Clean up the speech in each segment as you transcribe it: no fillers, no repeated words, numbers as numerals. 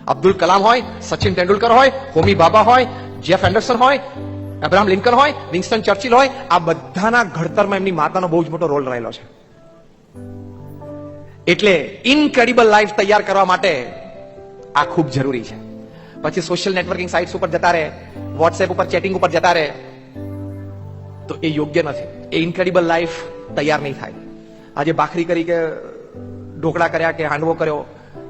અબ્દુલ કલામ હોય, સચિન તેંડુલકર હોય, હોમી ભાભા હોય, જેફ એન્ડરસન હોય, અબ્રાહમ લિંકન હોય, વિન્સ્ટન ચર્ચિલ હોય, આ બધાના ઘડતરમાં એમની માતાનો બહુ જ મોટો રોલ રહેલો છે. એટલે ઇનક્રેડિબલ લાઈફ તૈયાર કરવા માટે આ ખૂબ જરૂરી છે. પછી સોશિયલ નેટવર્કિંગ સાઇટ્સ ઉપર જતા રહે, વોટ્સએપ ઉપર ચેટિંગ ઉપર જતા રહે, તો એ યોગ્ય નથી. એ ઇનક્રેડિબલ લાઈફ તૈયાર નહીં થાય. આજે ભાખરી કરી કે ઢોકળા કર્યા કે હાંડવો કર્યો,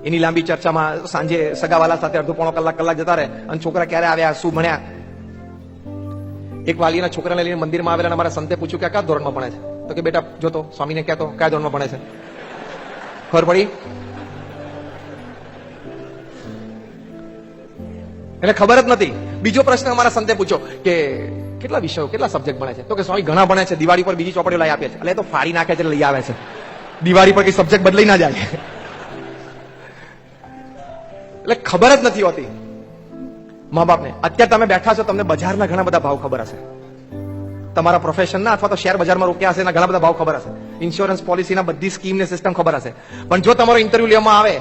એની લાંબી ચર્ચામાં સાંજે સગાવાલા સાથે અડધો પોણો કલાક જતા રહે, અને છોકરા ક્યારે આવ્યા, શું ભણ્યા. એક વાલીના છોકરાને લઈને મંદિરમાં આવેલા અમારા સંતે પૂછ્યું કે કયા ધોરણમાં ભણે છે? તો કે બેટા જોતો સ્વામીને કહેતો કયા ધોરણમાં ભણે છે. ખબર પડી? એને ખબર જ નથી. બીજો પ્રશ્ન અમારા સંતે પૂછ્યો કે કેટલા વિષયો, કેટલા સબ્જેક્ટ ભણે છે? તો કે સ્વામી ઘણા ભણે છે, દિવાળી પર બીજી ચોપડીઓ લઈ આપે છે. એટલે તો ફાડી નાખે છે, લઈ આવે છે. દિવાળી પર કઈ સબ્જેક્ટ બદલાઈ ના જાય. એટલે ખબર જ નથી હોતી મા બાપને. અત્યારે તમે બેઠા છો, તમને બજારના ઘણા બધા ભાવ ખબર હશે, તમારા પ્રોફેશનના અથવા તો શેર બજારમાં રોક્યા હશે એના ઘણા બધા ભાવ ખબર હશે, ઇન્સ્યોરન્સ પોલિસીના બધી સ્કીમ ને સિસ્ટમ ખબર હશે. પણ જો તમારો ઇન્ટરવ્યુ લેવામાં આવે,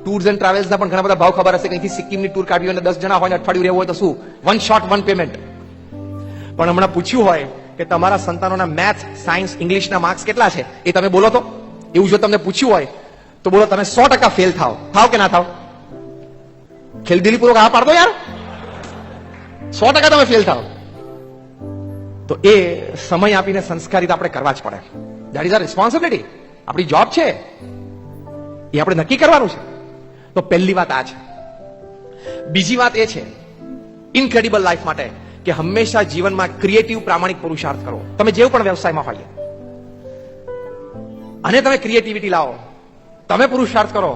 ટૂર્સ એન્ડ ટ્રાવેલ્સના પણ ઘણા બધા ભાવ ખબર હશે. કંઈથી સિક્કિમની ટૂર કાઢવી હોય, 10 જણા હોય, અઠવાડિયું રહેવું હોય તો શું, વન શોટ વન પેમેન્ટ. પણ હમણાં પૂછ્યું હોય કે તમારા સંતાનોના મેથ, સાયન્સ, ઇંગ્લિશના માર્ક્સ કેટલા છે, એ તમે બોલો તો. એવું જો તમને પૂછ્યું હોય તો બોલો તમે 100% ફેલ થાવ કે ના થાવ? ખેલદિલી પૂર્વક હા પાડતો યાર. 100% તમે ફેલ થાવ. તો એ સમય આપીને સંસ્કારિત આપણે કરવા જ પડે. That is a responsibility. આપણી જોબ છે, એ આપણે નક્કી કરવાનું છે. તો પહેલી વાત આ છે. બીજી વાત એ છે ઇનક્રેડિબલ લાઈફ માટે કે હંમેશા જીવનમાં ક્રિએટિવ, પ્રામાણિક પુરુષાર્થ કરો. તમે જેવું પણ વ્યવસાયમાં હોઈએ અને તમે ક્રિએટિવિટી લાવો, તમે પુરુષાર્થ કરો,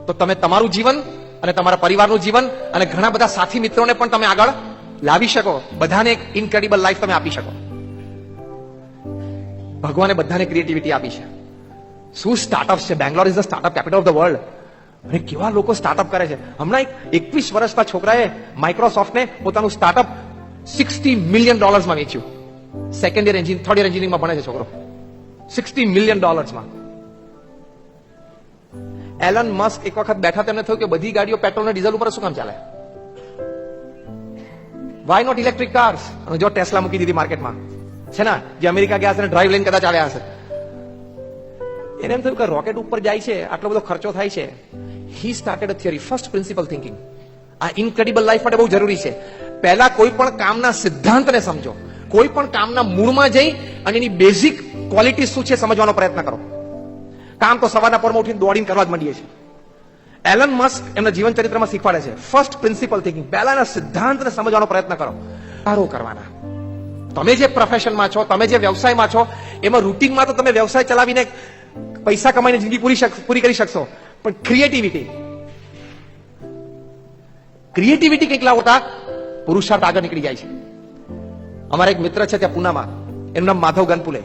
તો તમે તમારું જીવન અને તમારા પરિવારનું જીવન અને ઘણા બધા સાથી મિત્રોને પણ તમે આગળ લાવી શકો. બધાને એક ઇનક્રેડિબલ લાઈફ તમે આપી શકો. ભગવાને બધાને ક્રિએટિવિટી આપી છે. શું સ્ટાર્ટઅપ છે. Bangalore is the startup capital of the world. અને કેવા લોકો સ્ટાર્ટઅપ કરે છે. હમણાં એક 21 વર્ષના છોકરાએ માઇક્રોસોફ્ટને પોતાનું સ્ટાર્ટઅપ $60 million માં વેચ્યું. Second year engine, third year એન્જિનિયરિંગમાં ભણે છે છોકરો. $60 million માં. એલન મસ્ક એક વખત બેઠા, તેમને થયું કે બધી ગાડીઓ પેટ્રોલ અને ડીઝલ ઉપર શું કામ ચાલે, વાય નોટ ઇલેક્ટ્રિક કાર્સ. અને જો ટેસ્લા મૂકી દીધી માર્કેટમાં છે ને, જે અમેરિકા ગયા હશે, ડ્રાઈવ લઈને કદાચ આવ્યા હશે. એને એમ થયું કે રોકેટ ઉપર જાય છે, આટલો બધો ખર્ચો થાય છે. He started a theory, first principal thinking. આ ઇનક્રેડિબલ લાઈફ માટે બહુ જરૂરી છે. પહેલા કોઈ પણ કામના સિદ્ધાંતને સમજો, કોઈ પણ કામના મૂળમાં જઈ અને એની બેઝિક ક્વોલિટી શું છે સમજવાનો પ્રયત્ન કરો. કામ તો સવારના પોરમાં ઉઠીને દોડીને કરવા જ માંડીએ છીએ. એલન મસ્ક એમના જીવન ચરિત્રમાં શીખવાડે છે ફર્સ્ટ પ્રિન્સિપલ થિંકિંગ. પહેલાના સિદ્ધાંતને સમજવાનો પ્રયત્ન કરો. સારો કરવાના. તમે જે પ્રોફેશનમાં છો, તમે જે વ્યવસાયમાં છો, એમાં રૂટીનમાં તો તમે વ્યવસાય ચલાવીને પૈસા કમાઈને જિંદગી પૂરી કરી શકશો, પણ ક્રિએટિવિટી કંઈક લાવતા પુરુષાર્થ આગળ નીકળી જાય છે. અમારા એક મિત્ર છે ત્યાં પુનામાં, એનું નામ માધવ ગનપુલે.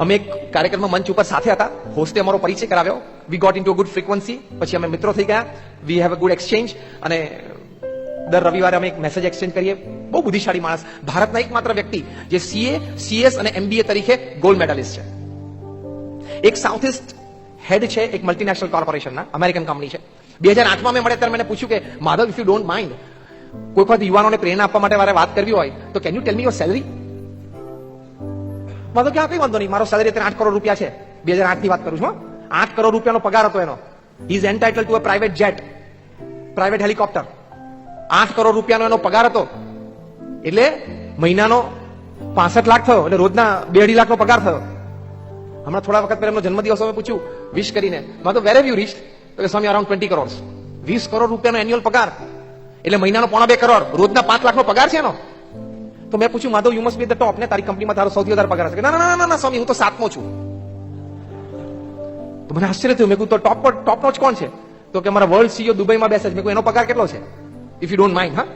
અમે એક કાર્યક્રમમાં મંચ ઉપર સાથે હતા. હોસ્ટે અમારો પરિચય કરાવ્યો. We got into a good frequency. પછી અમે મિત્રો થઈ ગયા. We have a good exchange. અને દર રવિવારે અમે એક મેસેજ એક્સચેન્જ કરીએ. બહુ બુદ્ધિશાળી માણસ, ભારતના એકમાત્ર વ્યક્તિ જે CA, CS અને MBA તરીકે ગોલ્ડ મેડલિસ્ટ છે. એક સાઉથ ઇસ્ટ હેડ છે એક મલ્ટીનેશનલ કોર્પોરેશનના, અમેરિકન કંપની છે. 2008માં મેં મળ્યા ત્યારે મને પૂછ્યું કે Madhav, if you don't mind, કોઈ વખત યુવાનોને પ્રેરણા આપવા માટે મારે વાત કરવી હોય તો can you tell me your salary? Madhav કે હા, કઈ વાંધો નહીં, મારો સેલરી અત્યારે 8 કરોડ રૂપિયા છે. 2008 ની વાત કરું છું. 8 કરોડ રૂપિયાનો પગાર હતો એનો. He is entitle to a private jet, private helicopter. 8 crore રૂપિયાનો એનો પગાર હતો. એટલે મહિનાનો 65 લાખ થયો, એટલે રોજના 2-2.5 લાખનો પગાર થયો. હમણાં થોડા વખત પહેલા એમનો જન્મદિવસ અમે પૂછ્યું વિશ કરીને, માધવ વેર હેવ યુ રીચ્ડ? તો કે સ્વામી અરાઉન્ડ 20 કરોડ. 20 કરોડ રૂપિયાનો એન્યુઅલ પગાર, એટલે મહિનાનો 1.25 કરોડ, રોજના 5 લાખનો પગાર છે એનો. તો મેં પૂછ્યું, Madhav you must be the top ને, તારી કંપનીમાં તારો સૌથી વધારે પગાર છે? ના ના સ્વામી, હું તો 7મો છું. તો મને આશ્ચર્ય થયું. મેં કહ્યું તો ટોપ નોચ કોણ છે? તો કે અમારા વર્લ્ડ CEO દુબઈમાં બેસે છે. મેં કહ્યું એનો પગાર કેટલો છે, ઇફ યુ ડોન્ટ માઇન્ડ? હા,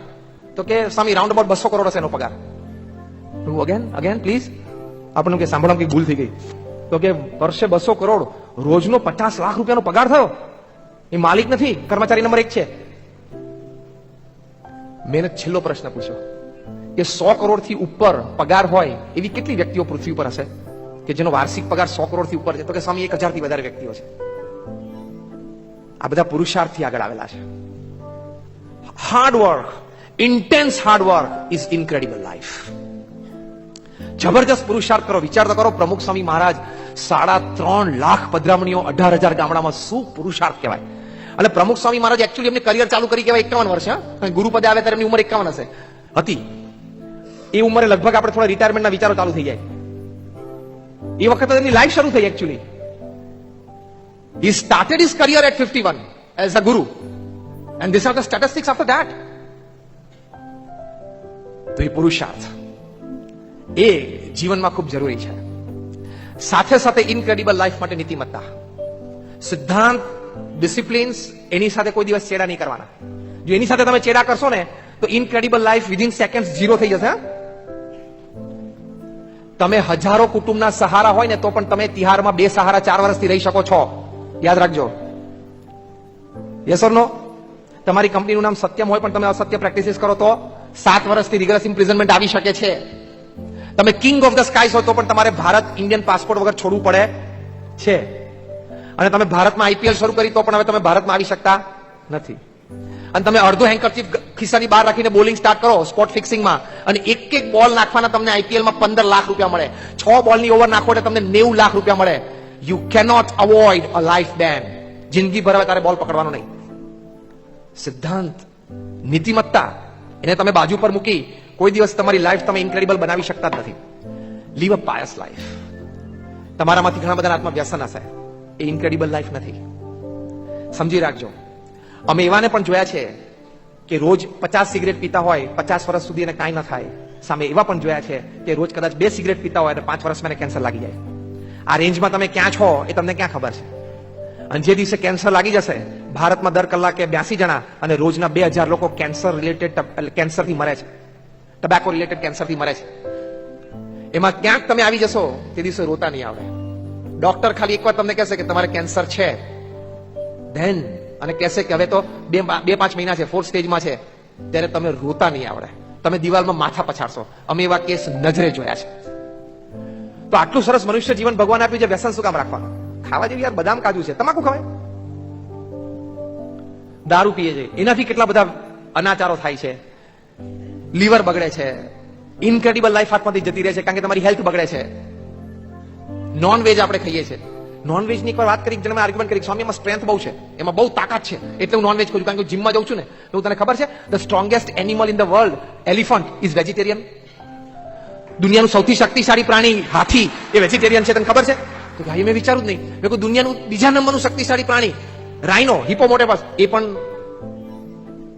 તો કે સ્વામી રાઉન્ડ અબાઉટ 200 કરોડ હશે એનો પગાર. Again please. આપણને કે સાંભળવામાં કઈ ભૂલ થઈ ગઈ. તો કે વર્ષે 200 કરોડ, રોજનો 50 લાખ રૂપિયાનો પગાર થયો. એ માલિક નથી, કર્મચારી નંબર 1 છે. મેં છેલ્લો પ્રશ્ન પૂછ્યો કે 100 કરોડથી ઉપર પગાર હોય એવી કેટલી વ્યક્તિઓ પૃથ્વી પર હશે કે જેનો વાર્ષિક પગાર 100 કરોડથી ઉપર છે? તો કે સ્વામી 1000થી વધારે વ્યક્તિઓ છે. આ બધા પુરુષાર્થથી આગળ આવેલા છે. Hard work, intense hard work is incredible life. જબરજસ્ત પુરુષાર્થ કરો. વિચાર તો કરો, પ્રમુખ સ્વામી મહારાજ 3.5 લાખ પધરામણીઓ, 18,000 ગામડામાં, શું પુરુષાર્થ કહેવાય. અને પ્રમુખ સ્વામી મહારાજ એકચ્યુઅલી એમને કરિયર ચાલુ કરી કહેવાય 51 વર્ષ. ગુરુપદે આવે ત્યારે એમની ઉંમર 51 હશે હતી. એ ઉંમરે લગભગ આપણે થોડા રિટાયરમેન્ટના વિચારો ચાલુ થઈ જાય. એ વખતે એમની લાઈફ શરૂ થઈ actually. He started his career at 51 as a guru, and these are the statistics after that. તો એ પુરુષાર્થ એ જીવનમાં ખૂબ જરૂરી છે. સાથે સાથે ઇનક્રેડિબલ લાઈફ માટે નીતિમત્તા, સિદ્ધાંત, ડિસિપ્લિન્સ, એની સાથે કોઈ દિવસ ચેડા નહીં કરવાના. જો એની સાથે તમે ચેડા કરશો ને તો incredible life within second zero થઈ જશે. તમે હજારો કુટુંબના સહારા હોય ને તો પણ તમે તિહારમાં 2 સહારા 4 વર્ષથી રહી શકો છો. યાદ રાખજો. યસ ઓર નો? તમારી કંપનીનું નામ સત્યમ હોય પણ તમે અસત્ય પ્રેક્ટિસિસ કરો તો 7 વર્ષથી રિગ્રેસ ઇમ્પ્રિઝનમેન્ટ આવી શકે છે. તમે કિંગ ઓફ ધ સ્કાઈસ હો તો પણ તમારે ભારત ઇન્ડિયન પાસપોર્ટ વગર છોડવું પડે છે. અને તમે ભારતમાં આઈપીએલ શરૂ કરી તો પણ હવે તમે ભારતમાં આવી શકતા નથી. અને તમે અડધો હેન્કરચીફ ખિસ્સાની બહાર રાખીને બોલિંગ સ્ટાર્ટ કરો સ્પોટ ફિક્સિંગમાં, અને એક બોલ નાખવાના તમને આઈપીએલમાં 15 લાખ રૂપિયા મળે. 6 બોલની ઓવર નાખો એટલે તમને 90 લાખ રૂપિયા મળે. You cannot avoid a life બેન. જિંદગી ભર હવે તારે બોલ પકડવાનો નહીં. સિદ્ધાંત, નીતિમત્તા, એને તમે બાજુ પર મૂકી કોઈ દિવસ તમારી લાઈફ તમે ઇન્ક્રેડિબલ બનાવી શકતા જ નથી. લીવ અ પાયસ લાઈફ. તમારામાંથી ઘણા બધા આત્મા વ્યસન હશે, એ ઇન્ક્રેડિબલ લાઈફ નથી. સમજી રાખજો. અમે એવાને પણ જોયા છે કે રોજ 50 સિગરેટ પીતા હોય, 50 વર્ષ સુધી એને કાંઈ ન થાય. સામે એવા પણ જોયા છે કે રોજ કદાચ 2 સિગરેટ પીતા હોય અને 5 વર્ષમાં એને કેન્સર લાગી જાય. આ રેન્જમાં તમે ક્યાં છો એ તમને ક્યાં ખબર છે? અને જે દિવસે કેન્સર લાગી જશે, ભારતમાં દર કલાકે 82 જણા અને રોજના 2000 લોકો કેન્સર રિલેટેડ કેન્સરથી મરે છે, ટબેકો રિલેટેડ કેન્સરથી મરે છે. એમાં ક્યાંક તમે આવી જશો તે દિવસે રોતા નહીં આવડે. ડોક્ટર ખાલી એકવાર તમને કહેશે કે તમારે કેન્સર છે, ધેન, અને કહેશે કે હવે તો 2-5 મહિના છે, 4th સ્ટેજમાં છે, ત્યારે તમે રોતા નહીં આવડે. તમે દિવાલમાં માથા પછાડશો. અમે એવા કેસ નજરે જોયા છે. તો આટલું સરસ મનુષ્ય જીવન ભગવાન આપ્યું છે, વ્યસન શું કામ રાખવાનું? ખાવા જેવી યાર બદામ કાજુ છે, તમાકુ ખવાય, દારૂ પીએ છે, એનાથી કેટલા બધા અનાચારો થાય છે, લીવર બગડે છે, ઇનક્રેડિબલ લાઈફ હાથમાંથી જતી રહે છે કારણ કે તમારી હેલ્થ બગડે છે. નોન વેજ આપણે ખાઈએ છીએ. નોન વેજ ની એકવાર વાત કરી, જેને મેં આર્ગ્યુમેન્ટ કરી, સ્વામી એમાં સ્ટ્રેન્થ બહુ છે, એમાં બહુ તાકાત છે, એટલે હું નોન વેજ ખાઉં છું. કારણ કે હું જીમમાં જાઉં છું ને, તો તને ખબર છે the strongest animal in the world, elephant, is vegetarian. દુનિયાનું સૌથી શક્તિશાળી પ્રાણી હાથી એ વેજીટેરિયન છે. તને ખબર છે? તો ભાઈ મેં વિચારું જ નહીં. મેં કહ્યું દુનિયાનું બીજા નંબરનું શક્તિશાળી પ્રાણી રાઇનો, હિપોમોટેપસ, એ પણ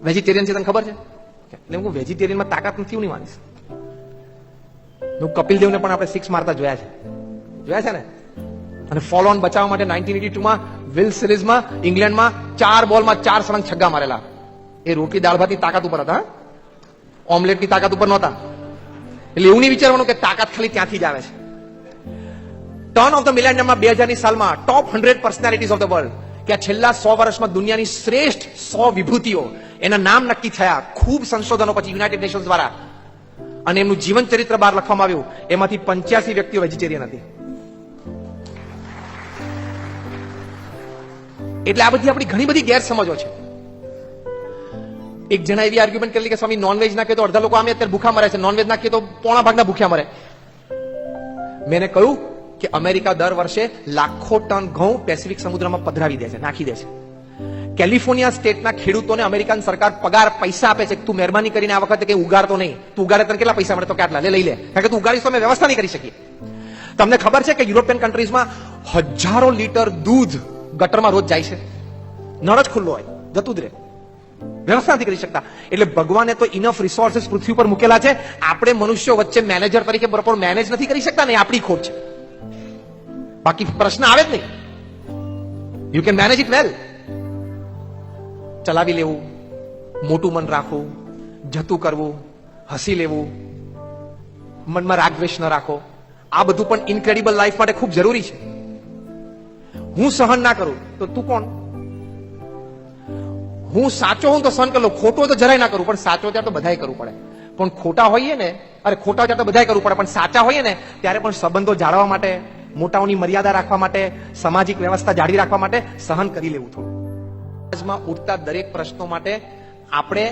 વેજીટેરિયન છે. તને ખબર છે? એટલે હું વેજીટેરિયનમાં તાકાત નથી, હું નહીં માનીશ. હું કપિલ દેવને પણ આપણે 6 મારતા જોયા છે ને. અને ફોલો ઓન બચાવવા માટે 1982માં વિલ સિરીઝમાં ઇંગ્લેન્ડમાં 4 બોલમાં 4 સળંગ છગ્ગા મારેલા. એ રોટલી દાળ ભાતની તાકાત ઉપર હતા, ઓમલેટની તાકાત ઉપર નહોતા. એટલે એવું નહીં વિચારવાનું કે તાકાત ખાલી ત્યાંથી જ આવે છે. ટર્ન ઓફ ધ મિલેનિયમમાં 2000ની સાલમાં top 100 personalities of the world, કે આ છેલ્લા 100 વર્ષમાં દુનિયાની શ્રેષ્ઠ 100 વિભૂતિઓ, એના નામ નક્કી થયા ખૂબ સંશોધનો પછી યુનાઇટેડ નેશન્સ દ્વારા, અને એમનું જીવન ચરિત્ર બહાર લખવામાં આવ્યું. એમાંથી 85 વ્યક્તિઓ વેજીટેરિયન હતી. એટલે આ બધી આપણી ઘણી બધી ગેરસમજો છે. એક જણા એવી આર્ગ્યુમેન્ટ કરેલી કે સ્વામી નોનવેજ નાખે તો અડધા લોકો આમે અત્યારે ભૂખા મરે છે, નોનવેજ નાખીએ તો પોણા ભાગના ભૂખ્યા મરે. મેં કહ્યું કે અમેરિકા દર વર્ષે લાખો ટન ઘઉં પેસિફિક સમુદ્રમાં પધરાવી દે છે, નાખી દે છે. કેલિફોર્નિયા સ્ટેટના ખેડૂતોને અમેરિકન સરકાર પગાર પૈસા આપે છે કે તું મહેરબાની કરીને આ વખતે કઈ ઉગાડતો નહીં, તું ઉગાડે તને કેટલા પૈસા મળે, તો કેટલા લઈ લે, કારણ કે તું ઉગાડીશ તો અમે વ્યવસ્થા નહીં કરી શકીએ. તમને ખબર છે કે યુરોપિયન કન્ટ્રીઝમાં હજારો લીટર દૂધ ગટરમાં રોજ જાય છે, નળ જ ખુલ્લો હોય, જતું જ રહે, વ્યવસ્થા નથી કરી શકતા. એટલે ભગવાને તો ઇનફ રિસોર્સિસ પૃથ્વી પર મૂકેલા છે, આપણે મનુષ્યો વચ્ચે મેનેજર તરીકે બરોબર મેનેજ નથી કરી શકતા ને, આપણી ખોટ છે. બાકી પ્રશ્ન આવે જ નહીં. યુ કેન મેનેજ ઇટ વેલ. ચલાવી લેવું, મોટું મન રાખવું, જતું કરવું, હસી લેવું, મનમાં રાગ દ્વેષ ન રાખો, આ બધું પણ ઇનક્રેડિબલ લાઈફ માટે ખૂબ જરૂરી છે. હું સહન ના કરું તો તું કોણ? હું સાચો હું તો સહન કરી લઉં, ખોટો તો જરાય ના કરું, પણ સાચો ત્યારે તો બધાય કરવું પડે. પણ ખોટા હોઈએ ને, ખોટા ત્યારે તો બધાય કરવું પડે, પણ સાચા હોઈએ ને ત્યારે પણ સંબંધો જાળવવા માટે, મોટાઓની મર્યાદા રાખવા માટે, સામાજિક વ્યવસ્થા જાળવી રાખવા માટે સહન કરી લેવું થોડું. સમાજમાં ઉઠતા દરેક પ્રશ્નો માટે આપણે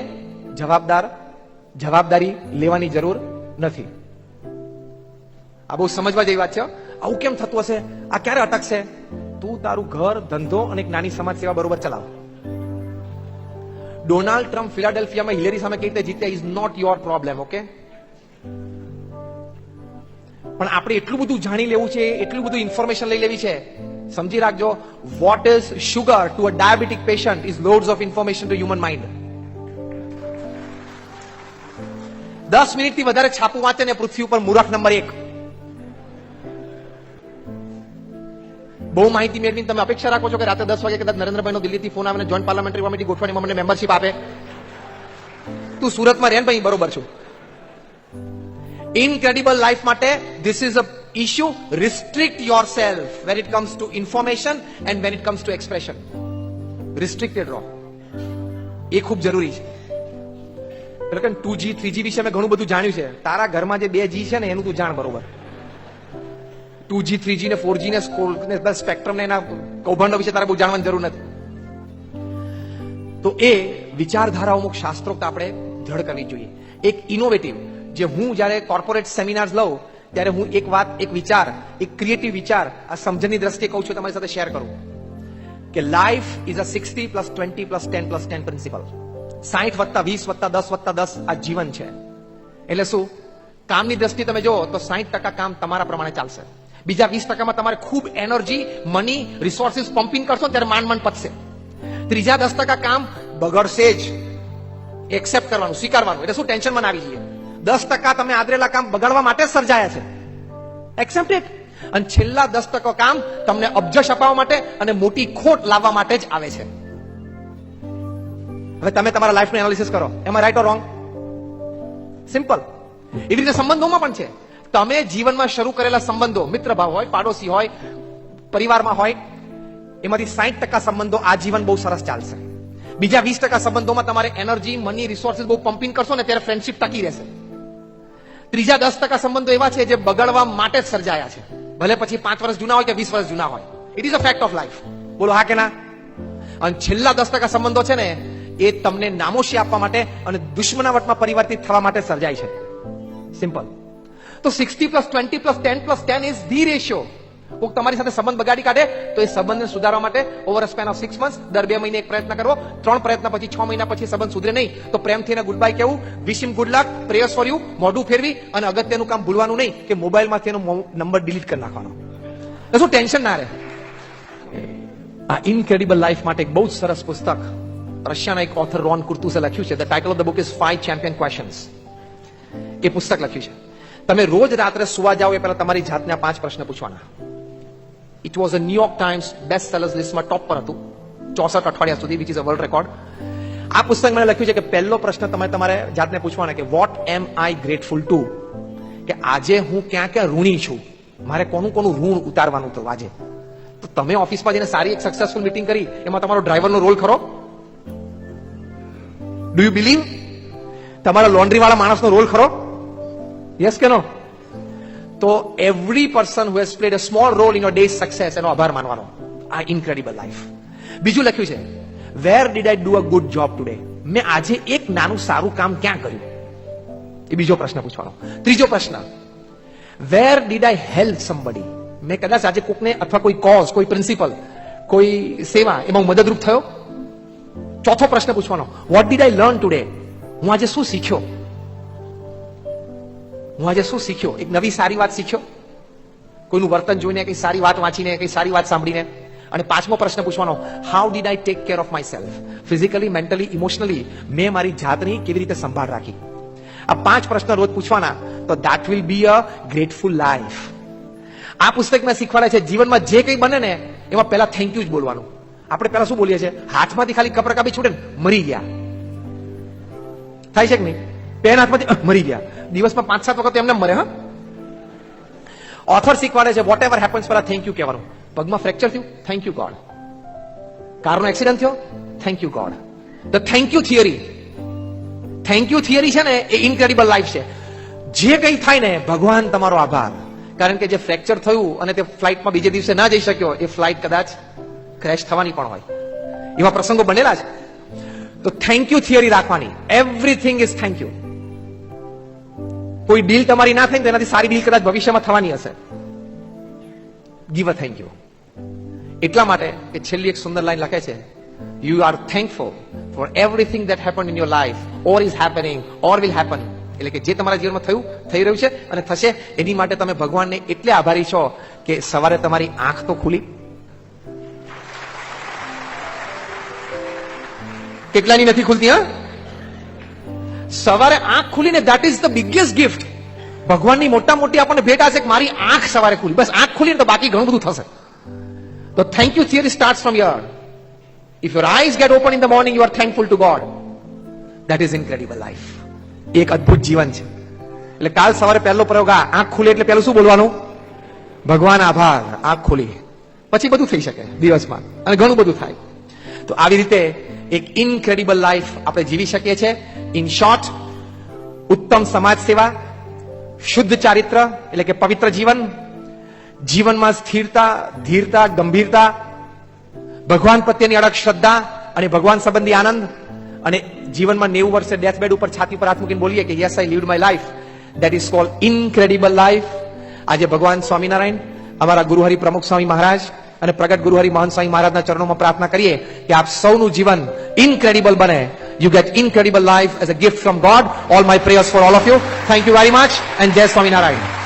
જવાબદારી લેવાની જરૂર નથી. આ બહુ સમજવા જેવી વાત છે. આવું કેમ થતું હશે, આ ક્યારે અટકશે? તું તારું ઘર, ધંધો અને એક નાની સમાજ સેવા બરોબર ચલાવ. ડોનાલ્ડ ટ્રમ્પ ફિલાડેલ્ફિયામાં હિલેરી સામે કેવી રીતે જીત્યા is not your problem. Okay, પણ આપણે એટલું બધું જાણી લેવું છે, એટલું બધું ઇન્ફોર્મેશન લઈ લેવી છે. સમજી રાખજો, what is sugar to a diabetic patient is loads of information two human mind. 10 મિનિટથી વધારે છાપું વાંચે ને પૃથ્વી ઉપર મૂર્ખ નંબર 1. બહુ માહિતી મેળવીને તમે અપેક્ષા રાખો છો કે રાત્રે 10 વાગે કદાચ નરેન્દ્રભાઈનો દિલ્હીથી ફોન આવે ને જોઈન્ટ પાર્લામેન્ટરી કમિટી ગોઠવણીમાં મને મેમ્બરશિપ આપે. તું સુરતમાં રહે ભાઈ, બરોબર છું. ઇનક્રેડિબલ લાઈફ માટે this is a issue. Restrict your self when it comes to information and when it comes to expression. Restricted રહો, એ ખૂબ જરૂરી છે. એટલે કે 2G 3G વિશે મેં ઘણું બધું જાણ્યું છે. તારા ઘરમાં જે 2G છે ને એનું તું જાણ બરોબર. 2G 3G ને 4G ને સ્પેક્ટ્રમ ને એના કૌભાંડો વિશે તારે બહુ જાણવાની જરૂર નથી. તો એ વિચારધારાઓ અમુક શાસ્ત્રોક્ત આપણે ધડ કરવી જોઈએ. એક ઇનોવેટિવ, જે હું જયારે કોર્પોરેટ સેમિનાર્સ લઉં ત્યારે હું એક વિચાર, એક ક્રિએટિવ વિચાર આ સમજણની દ્રષ્ટિએ કહું છું, તમારી સાથે શેર કરું કે લાઈફ ઇઝ અ 60 + 20 + 10 + 10 પ્રિન્સિપલ. 60 + 20 + 10 + 10 આ જીવન છે. એટલે શું? કામની દ્રષ્ટિએ તમે જો તો 60% કામ તમારા પ્રમાણે ચાલશે. બીજા 20%માં તમારે ખૂબ એનર્જી, મની, રિસોર્સિસ પમ્પિંગ કરશો ત્યારે માંડ પતશે. ત્રીજા 10% કામ બગડશે જ. એક્સેપ્ટ કરવાનું, સ્વીકારવાનું. એટલે શું? ટેન્શનમાં આવી જઈએ. 10% તમે આદરેલા કામ બગાડવા માટે સર્જાયા છે. Accept it. અને છેલ્લા 10% કામ તમને અબજશ અપાવવા માટે અને મોટી ખોટ લાવવા માટે જ આવે છે. હવે તમે તમારા લાઈફનું એનાલિસિસ કરો. એમ રાઈટ ઓર રોંગ? સિમ્પલ. એવી રીતે સંબંધોમાં પણ છે. તમે જીવનમાં શરૂ કરેલા સંબંધો, મિત્ર ભાવ હોય, પાડોશી હોય, પરિવારમાં હોય, એમાંથી 60% સંબંધો આ જીવન બહુ સરસ ચાલશે. બીજા 20% સંબંધોમાં તમારે એનર્જી, મની, રિસોર્સિસ બહુ પમ્પિંગ કરશો ને ત્યારે ફ્રેન્ડશિપ ટકી રહેશે. ત્રીજા 10% સંબંધો એવા છે જે બગડવા માટે જ સર્જાયા છે. ભલે પછી 5 વર્ષ જૂના હોય કે 20 વર્ષ જૂના હોય. It is a fact of life. બોલો હા કે ના? અને છેલ્લા 10% સંબંધો છે ને એ તમને નામોશી આપવા માટે અને દુશ્મનાવટમાં પરિવર્તિત થવા માટે સર્જાય છે. સિમ્પલ. તો 60 + 20 + 10 + 10 ઇઝ ધી રેશિયો. કોઈક તમારી સાથે સંબંધ બગાડી કાઢે તો એ સંબંધને સુધારવા માટે over a span of 6 months, દર 2 મહિને એક પ્રયત્ન કરવો. 3 પ્રયત્ન પછી 6 મહિના પછી સંબંધ સુધરે નહીં તો પ્રેમથી એને ગુડ બાય કહેવું, wish him good luck, prayers for you, મોઢું ફેરવી અને અગત્યનું કામ ભૂલવાનું નહીં કે મોબાઈલમાંથી એનો નંબર ડિલીટ કરી નાખવાનો. શું ટેન્શન ના રહે. આ ઇનક્રેડિબલ લાઈફ માટે એક બહુ જ સરસ પુસ્તક રશિયાના એક ઓથર રોન કુર્તુસે લખ્યું છે. The title of the book is 5 Champion Questions. એ પુસ્તક લખ્યું છે. તમે રોજ રાત્રે સુવા જાઓ એ પહેલા તમારી જાતને 5 પ્રશ્ન પૂછવાના. It was a New York Times best sellers લિસ્ટમાં ટોપ પર હતું 64 અઠવાડિયા સુધી, which is a world record. આ પુસ્તક મને લખ્યું છે કે પહેલો પ્રશ્ન તમારે જાતને પૂછવાના કે વોટ એમ આઈ ગ્રેટફુલ ટુ. કે આજે હું ક્યાં ક્યાં ઋણી છું, મારે કોનું ઋણ ઉતારવાનું હતું આજે. તો તમે ઓફિસમાં જઈને સારી એક સક્સેસફુલ મીટિંગ કરી, એમાં તમારો ડ્રાઈવરનો રોલ ખરો? Do you believe? તમારા લોન્ડ્રી વાળા માણસનો રોલ ખરો? યસ કે નો? તો every person who has played a small role in your day's success, એનો આભાર માનવાનો. આ ઇનક્રેડિબલ લાઈફ. બીજું લખ્યું છે where did I do a good job today. મેં આજે એક નાનું સારું કામ ક્યાં કર્યું, એ બીજો પ્રશ્ન પૂછવાનો. ત્રીજો પ્રશ્ન વેર ડીડ આઈ હેલ્પ સમબડી. મેં કદાચ આજે કોકને અથવા કોઈ કોઝ, કોઈ પ્રિન્સિપલ, કોઈ સેવા એમાં મદદરૂપ થયો. ચોથો પ્રશ્ન પૂછવાનો what did I learn today. હું આજે શું શીખ્યો, એક નવી સારી વાત શીખ્યો, કોઈનું વર્તન જોઈને, કઈ સારી વાત વાંચીને, કઈ સારી વાત સાંભળીને. અને પાંચમો પ્રશ્ન પૂછવાનો how did I take care of myself. Physically, mentally, emotionally મેં મારી જાતની કેવી રીતે સંભાળ રાખી. આ 5 પ્રશ્ન રોજ પૂછવાના, તો that will be a grateful life. આ પુસ્તકમાં શીખવાડે છે જીવનમાં જે કંઈ બને ને એમાં પહેલા થેન્ક યુ જ બોલવાનું. આપણે પહેલા શું બોલીએ છીએ? હાથમાંથી ખાલી કપરકાપી છૂટે ને મરી ગયા, થાય છે કે નહીં? પેન હાથમાંથી મરી ગયા, દિવસમાં 5-7 વખત એમને મરે. હા, ઓથર શીખવાડે છે વોટ એવર હેપન્સ પહેલા થેન્ક યુ કહેવાનું. પગમાં ફ્રેક્ચર થયું, થેન્ક યુ ગોડ. કારનો એક્સિડન્ટ થયો, thank you God. The thank you theory છે ને એ ઇનક્રેડિબલ લાઈફ છે. જે કંઈ થાય ને ભગવાન તમારો આભાર. કારણ કે જે ફ્રેક્ચર થયું અને તે ફ્લાઇટમાં બીજે દિવસે ના જઈ શક્યો, એ ફ્લાઇટ કદાચ ક્રેશ થવાની પણ હોય. એવા પ્રસંગો બનેલા છે. તો થેન્ક યુ થિયરી રાખવાની. Everything is thank you. કોઈ ડીલ તમારી ના થાય તો એનાથી સારી ડીલ કદાચ ભવિષ્યમાં થવાની હશે. Give a thank you. એટલા માટે કે છેલ્લી એક સુંદર લાઈન લખે છે, you are thankful for everything that happen in your life or is happening or will happen. એટલે કે જે તમારા જીવનમાં થઈ રહ્યું છે અને થશે, એની માટે તમે ભગવાનને એટલે આભારી છો કે સવારે તમારી આંખ તો ખુલી. કેટલાની નથી ખુલતી? હા, સવારે આંખ ખુલીને that is the biggest gift. ભગવાનની મોટા મોટી આપણને ભેટ આ છે કે મારી આંખ સવારે ખુલી. બસ આંખ ખુલી તો બાકી ઘણું બધું થશે. તો thank you theory starts from year. If your eyes get open in the morning, you are thankful to God. That is incredible life. એક અદ્ભુત જીવન છે. એટલે કાલ સવારે પહેલો પ્રયોગ, આંખ ખુલે એટલે પહેલું શું બોલવાનું? ભગવાન આભાર, આંખ ખુલી. પછી બધું થઈ શકે દિવસમાં અને ઘણું બધું થાય. તો આવી રીતે એક ઇનક્રેડિબલ લાઈફ આપણે જીવી શકીએ છીએ. ઇન શોર્ટ, ઉત્તમ સમાજ સેવા, શુદ્ધ ચારિત્ર એટલે કે પવિત્ર જીવન, જીવનમાં સ્થિરતા, ધીરતા, ગંભીરતા, ભગવાન પ્રત્યેની અડગ શ્રદ્ધા અને ભગવાન સંબંધી આનંદ, અને જીવનમાં 90 વર્ષે ડેથ બેડ ઉપર છાતી પર હાથ મૂકીને બોલીએ કે yes I lived my life. That is called incredible life. આજે ભગવાન સ્વામિનારાયણ, અમારા ગુરુહરિ પ્રમુખ સ્વામી મહારાજ અને પ્રગટ ગુરુહરિ મહંત સ્વામી મહારાજના ચરણોમાં પ્રાર્થના કરીએ કે આપ સૌનું જીવન ઇનક્રેડિબલ બને. You get incredible life as a gift from God. All my prayers for all of you. Thank you very much and જય સ્વામિનારાયણ.